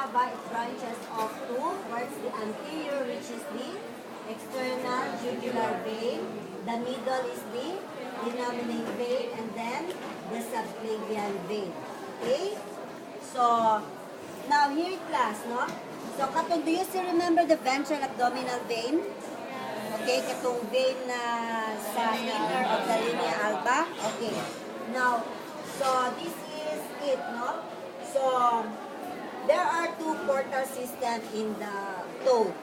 cava, it branches off towards the anterior, which is the external jugular vein. The middle is the innominate vein, and then the subclavian vein. Okay? So, now here class, no? So, katong, do you still remember the ventral abdominal vein? Okay, katong vein na sa inner of the linea alba. Okay. Now, so this is it, no? So, there are two portal systems in the toad.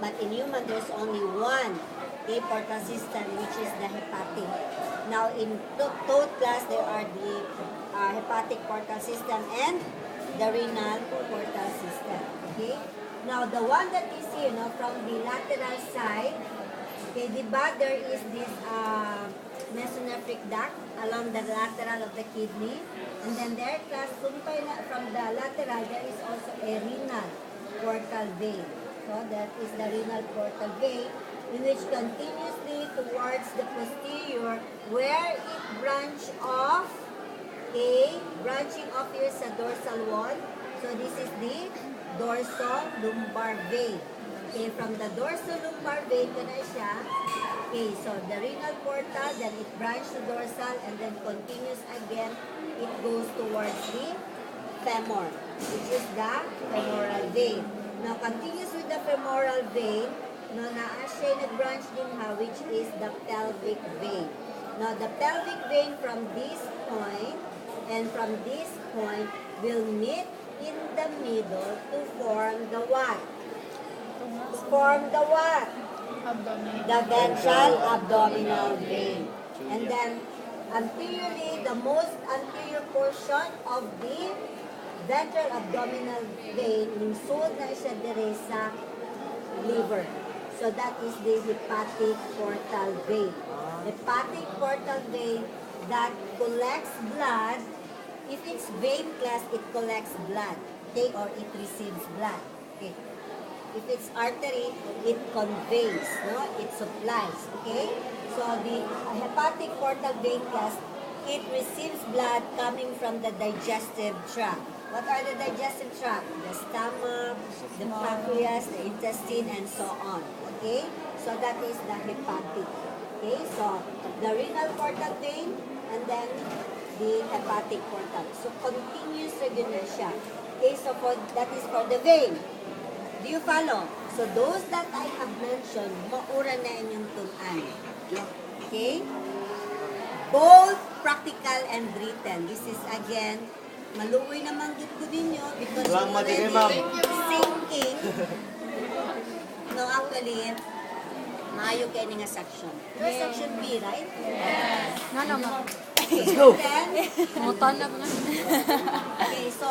But in human, there's only one portal system, which is the hepatic. Now, in toad class, there are the hepatic portal system and the renal portal system. Okay? Now, the one that is here, no, from the lateral side, okay, diba, there is this mesonephric duct along the lateral of the kidney. And then there, class, from the lateral, there is also a renal portal vein. So, that is the renal portal vein, in which continuously towards the posterior, where it branch off, branching off here sa dorsal wall. So, this is the dorsal-lumbar vein. Okay, from the dorsal-lumbar vein, kana siya. Okay, so the renal portal, then it branches to dorsal, and then continues again. It goes towards the femur, which is the femoral vein. Now, continues with the femoral vein, no, naa siya nag-branch din ha, which is the pelvic vein. Now, the pelvic vein from this point and from this point will meet in the middle to form the what? To form the what? The ventral abdominal vein. And then, anteriorly, the most anterior portion of the ventral abdominal vein, sud na siya dire sa liver. So that is the hepatic portal vein. Hepatic portal vein that collects blood. If it's vein class, it collects blood, okay, or it receives blood. Okay. If it's artery, it conveys, no? It supplies, okay? So the hepatic portal vein class, it receives blood coming from the digestive tract. What are the digestive tract? The stomach, the pancreas, the intestine, and so on. Okay? So that is the hepatic. Okay? So the renal portal vein, and then the hepatic portal. So continuous regular siya. Okay? So that is for the vein. Do you follow? So those that I have mentioned, maura na inyong tunan. Okay? Both practical and written. This is again, maluoy naman ko ninyo because Walang already matigay, thinking. No, actually, maayo kayo nga section. Your section B, right? Yes. No. Let's go. Then, Mutan na ba na? okay, so